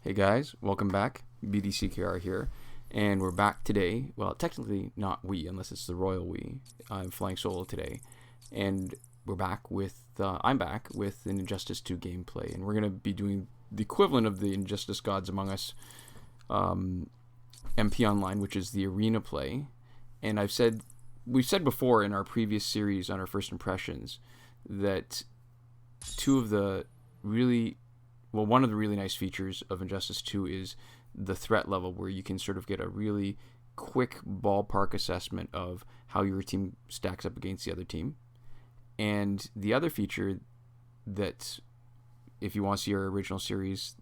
Hey guys, welcome back. BDCKR here, and we're back today. Well, technically not we, unless it's the royal we. I'm flying solo today, and we're back with. I'm back with an Injustice 2 gameplay, and we're gonna be doing the equivalent of the Injustice Gods Among Us MP Online, which is the arena play. And we've said before in our previous series on our first impressions that one of the really nice features of Injustice 2 is the threat level, where you can sort of get a really quick ballpark assessment of how your team stacks up against the other team. And the other feature that, if you want to see our original series,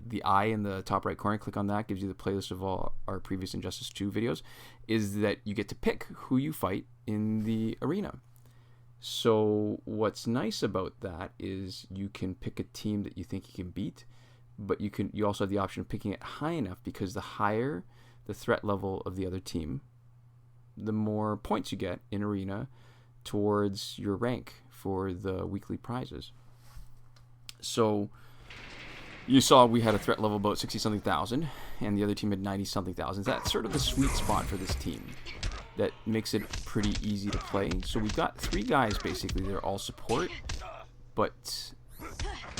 the eye in the top right corner, click on that, gives you the playlist of all our previous Injustice 2 videos, is that you get to pick who you fight in the arena. So what's nice about that is you can pick a team that you think you can beat, but you also have the option of picking it high enough, because the higher the threat level of the other team, the more points you get in arena towards your rank for the weekly prizes. So you saw we had a threat level about 60-something thousand, and the other team had 90-something thousand. That's sort of the sweet spot for this team that makes it pretty easy to play. So we've got three guys, basically. They're all support, but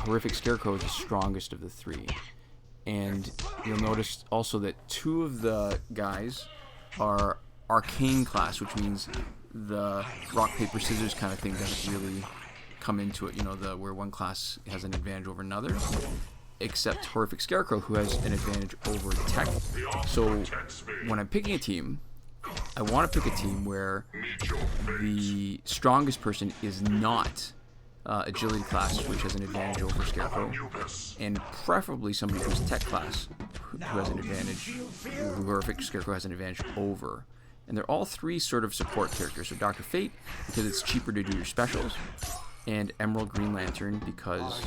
Horrific Scarecrow is the strongest of the three. And you'll notice also that two of the guys are arcane class, which means the rock, paper, scissors kind of thing doesn't really come into it, where one class has an advantage over another, except Horrific Scarecrow, who has an advantage over tech. So when I'm picking a team, I want to pick a team where the strongest person is not agility class, which has an advantage over Scarecrow, and preferably somebody who's tech class, who has an advantage, who Horrific Scarecrow has an advantage over. And they're all three sort of support characters. So Dr. Fate, because it's cheaper to do your specials, and Emerald Green Lantern, because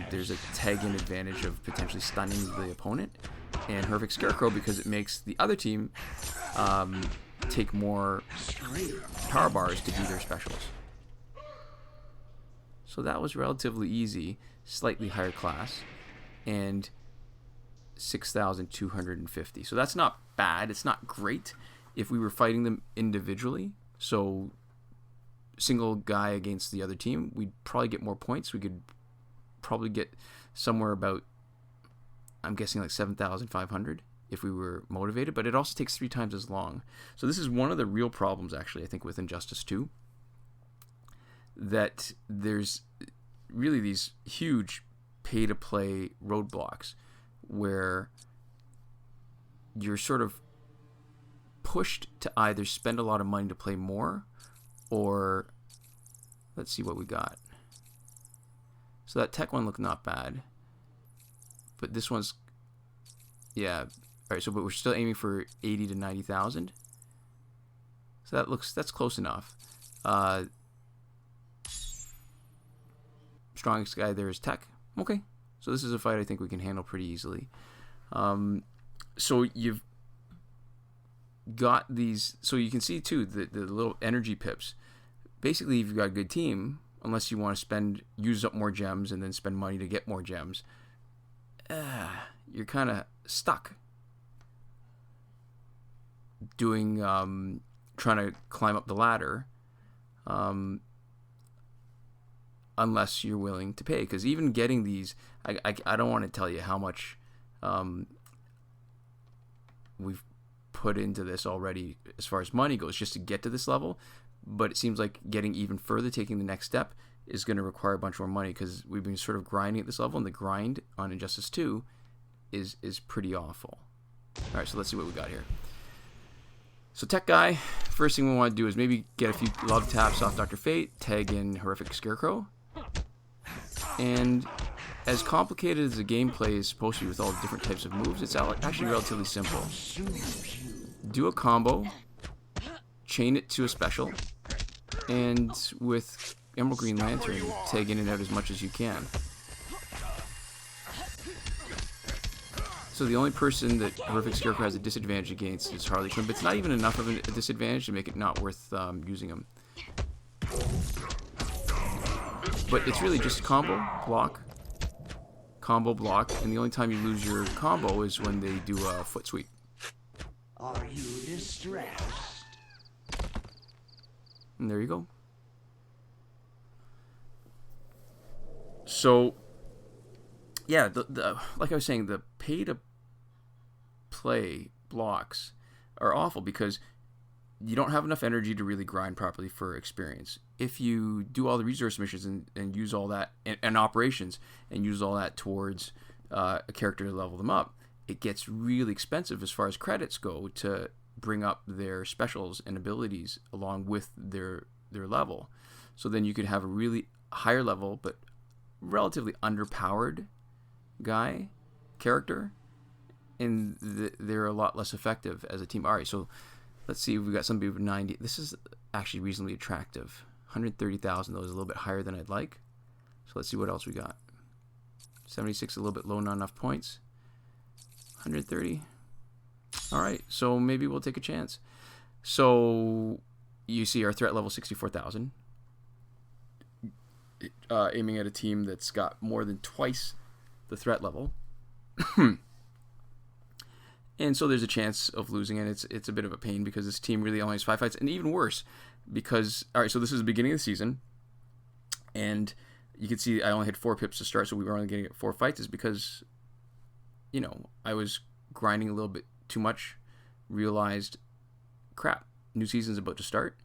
there's a tag-in advantage of potentially stunning the opponent, and Horrific Scarecrow because it makes the other team take more power bars to do their specials. So that was relatively easy, slightly higher class, and 6,250. So that's not bad. It's not great if we were fighting them individually. So single guy against the other team, we'd probably get more points. We could probably get somewhere about, I'm guessing, like 7,500 if we were motivated, but it also takes 3 times as long. So this is one of the real problems, actually, I think, with Injustice 2, that there's really these huge pay-to-play roadblocks where you're sort of pushed to either spend a lot of money to play more, or let's see what we got. So that tech one looked not bad, but this one's, yeah, all right. So, but we're still aiming for 80 to 90,000. So that's close enough. Strongest guy there is tech. Okay, so this is a fight I think we can handle pretty easily. So you've got these, so you can see too the little energy pips. Basically, if you've got a good team, unless you want to use up more gems and then spend money to get more gems, you're kind of stuck doing trying to climb up the ladder, unless you're willing to pay. Because even getting these, I don't want to tell you how much we've put into this already as far as money goes just to get to this level, but it seems like getting even further, taking the next step, is going to require a bunch more money, because we've been sort of grinding at this level, and the grind on Injustice 2 is pretty awful. Alright, so let's see what we got here. So tech guy, first thing we want to do is maybe get a few love taps off Dr. Fate, tag in Horrific Scarecrow, and as complicated as the gameplay is supposed to be with all the different types of moves, it's actually relatively simple. Do a combo, chain it to a special, and with Emerald Green Lantern, tag in and out as much as you can. So the only person that Horrific Scarecrow has a disadvantage against is Harley Quinn, but it's not even enough of a disadvantage to make it not worth using him. But it's really just combo, block, combo block, and the only time you lose your combo is when they do a foot sweep. Are you distressed? And there you go. So, yeah, like I was saying, the pay-to-play blocks are awful because you don't have enough energy to really grind properly for experience. If you do all the resource missions and use all that, and operations, and use all that towards a character to level them up, it gets really expensive as far as credits go to bring up their specials and abilities along with their level. So then you could have a really higher level but relatively underpowered character, and they're a lot less effective as a team. All right, so let's see. We've got somebody with 90. This is actually reasonably attractive. 130,000, though, is a little bit higher than I'd like. So let's see what else we got. 76, a little bit low, not enough points. 130. All right, so maybe we'll take a chance. So you see our threat level 64,000. Aiming at a team that's got more than twice the threat level. And so there's a chance of losing, and it's a bit of a pain because this team really only has 5 fights, and even worse because, all right, so this is the beginning of the season, and you can see I only had 4 pips to start, so we were only getting 4 fights, is because, I was grinding a little bit too much, realized, crap, new season's about to start,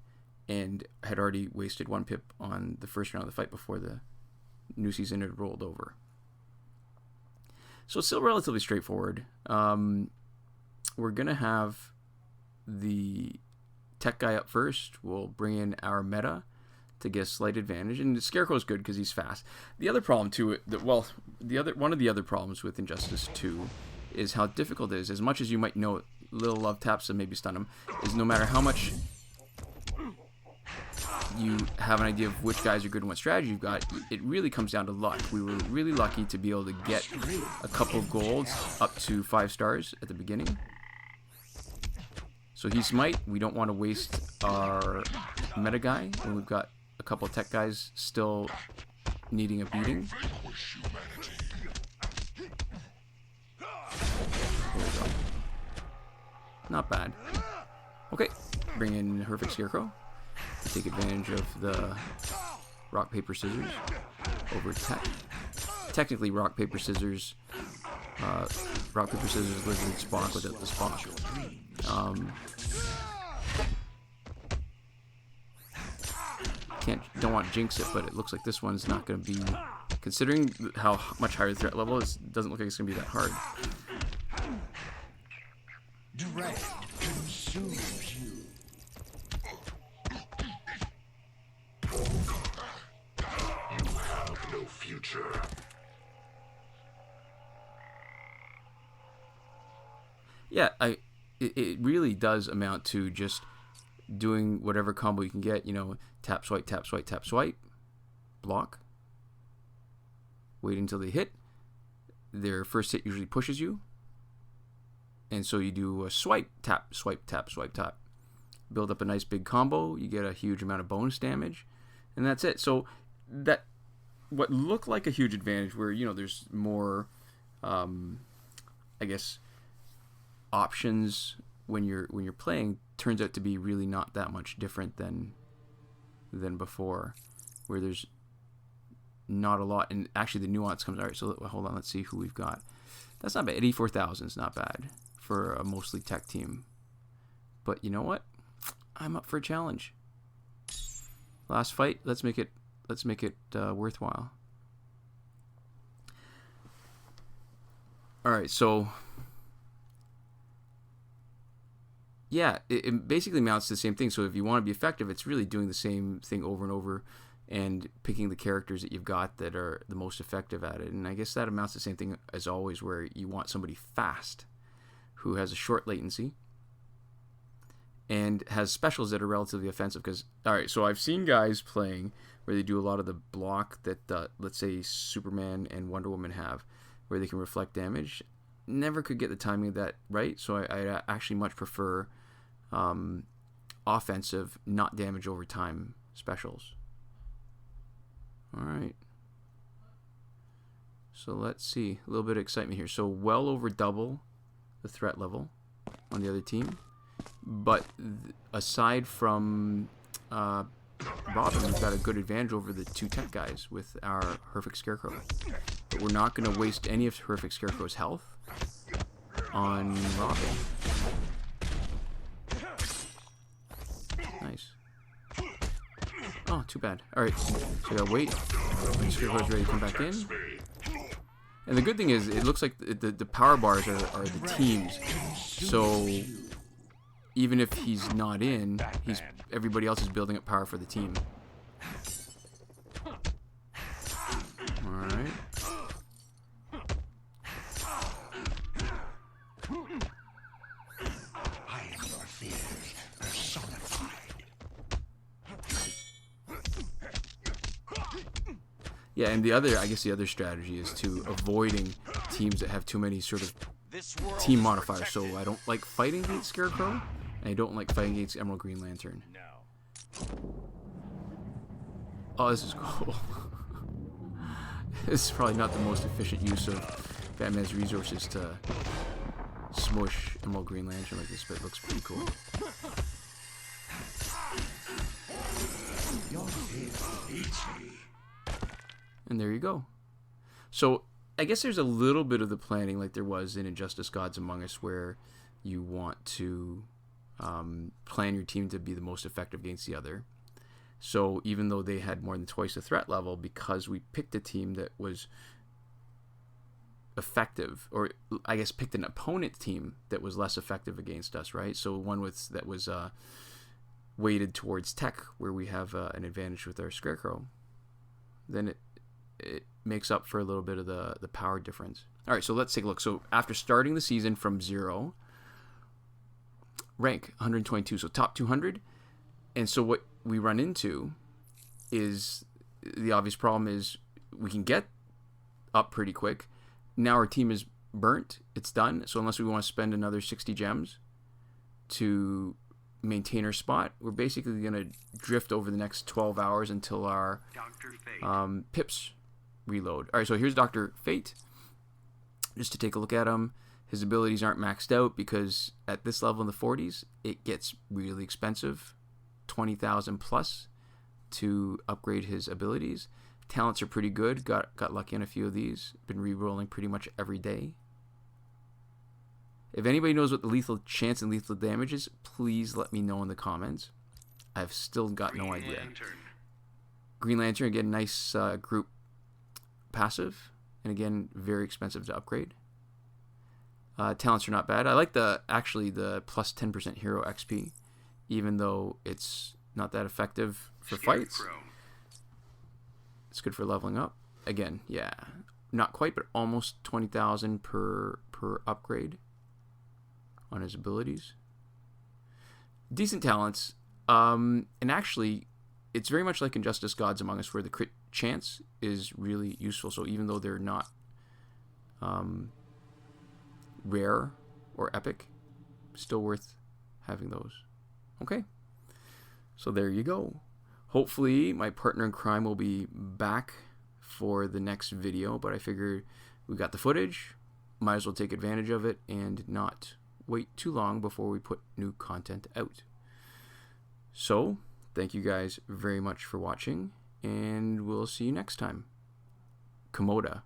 and had already wasted 1 pip on the first round of the fight before the new season had rolled over. So it's still relatively straightforward. We're going to have the tech guy up first. We'll bring in our meta to get a slight advantage. And the Scarecrow's good because he's fast. The other problem, too, one of the other problems with Injustice 2 is how difficult it is. As much as you might know little love taps and maybe stun him, is no matter how much you have an idea of which guys are good and what strategy you've got, it really comes down to luck. We were really lucky to be able to get a couple of golds up to 5 stars at the beginning. So he's Smite. We don't want to waste our meta guy when we've got a couple of tech guys still needing a beating. There we go. Not bad. Okay, bring in Perfect Scarecrow to take advantage of the rock, paper, scissors over tech. Technically, rock, paper, scissors, lizard, Spock without the Spock. Don't want to jinx it, but it looks like this one's not going to be, considering how much higher the threat level is, it doesn't look like it's going to be that hard. Dread consumes you. You have no future. Yeah, it really does amount to just doing whatever combo you can get, tap, swipe, tap, swipe, tap, swipe, block, wait until they hit. Their first hit usually pushes you, and so you do a swipe, tap, swipe, tap, swipe, tap. Build up a nice big combo, you get a huge amount of bonus damage, and that's it. So that, what looked like a huge advantage where, there's more, I guess, options when you're playing, turns out to be really not that much different than before, where there's not a lot, and actually the nuance comes. All right, so hold on, let's see who we've got. That's not bad. 84,000 is not bad for a mostly tech team, but you know what? I'm up for a challenge. Last fight, let's make it worthwhile. All right, so yeah, it basically amounts to the same thing. So if you want to be effective, it's really doing the same thing over and over and picking the characters that you've got that are the most effective at it. And I guess that amounts to the same thing as always, where you want somebody fast who has a short latency and has specials that are relatively offensive. Because, all right, so I've seen guys playing where they do a lot of the block that, let's say, Superman and Wonder Woman have, where they can reflect damage. Never could get the timing of that right, so I actually much prefer offensive, not damage over time specials. All right. So let's see. A little bit of excitement here. So well over double the threat level on the other team. But aside from Robin, we've got a good advantage over the 2 tech guys with our Horrific Scarecrow. But we're not going to waste any of Horrific Scarecrow's health on Robin. Nice. Oh, too bad. Alright, so we gotta wait. When Scarecrow's ready to come back in. And the good thing is, it looks like the power bars are the teams. So even if he's not in, everybody else is building up power for the team. Alright. I am your fears personified. Yeah, and the other strategy is to avoiding teams that have too many sort of team modifiers. So I don't like fighting against Scarecrow, and I don't like fighting against Emerald Green Lantern. Oh, this is cool. This is probably not the most efficient use of Batman's resources to smush Emerald Green Lantern like this, but it looks pretty cool. And there you go. So I guess there's a little bit of the planning like there was in Injustice Gods Among Us, where you want to plan your team to be the most effective against the other. So even though they had more than twice the threat level, because we picked a team that was effective, or I guess picked an opponent team that was less effective against us, right? So one that was weighted towards tech, where we have an advantage with our Scarecrow, then it makes up for a little bit of the power difference. All right, so let's take a look. So after starting the season from 0, rank 122, so top 200. And so what we run into is the obvious problem is we can get up pretty quick. Now our team is burnt. It's done. So unless we want to spend another 60 gems to maintain our spot, we're basically going to drift over the next 12 hours until our pips reload. All right, so here's Dr. Fate. Just to take a look at him. His abilities aren't maxed out because at this level in the 40s, it gets really expensive. 20,000 plus to upgrade his abilities. Talents are pretty good. Got lucky on a few of these. Been re-rolling pretty much every day. If anybody knows what the lethal chance and lethal damage is, please let me know in the comments. I've still got no idea. Green Lantern, again, nice group passive, and again, very expensive to upgrade. Talents are not bad. I like the plus 10% hero XP, even though it's not that effective for fights. It's good for leveling up. Again, yeah, not quite, but almost 20,000 per upgrade on his abilities. Decent talents, and actually, it's very much like Injustice Gods Among Us, where the crit chance is really useful. So even though they're not rare or epic, still worth having those. Okay, so there you go. Hopefully my partner in crime will be back for the next video, but I figured we got the footage, might as well take advantage of it and not wait too long before we put new content out. So thank you guys very much for watching, and we'll see you next time. Komoda.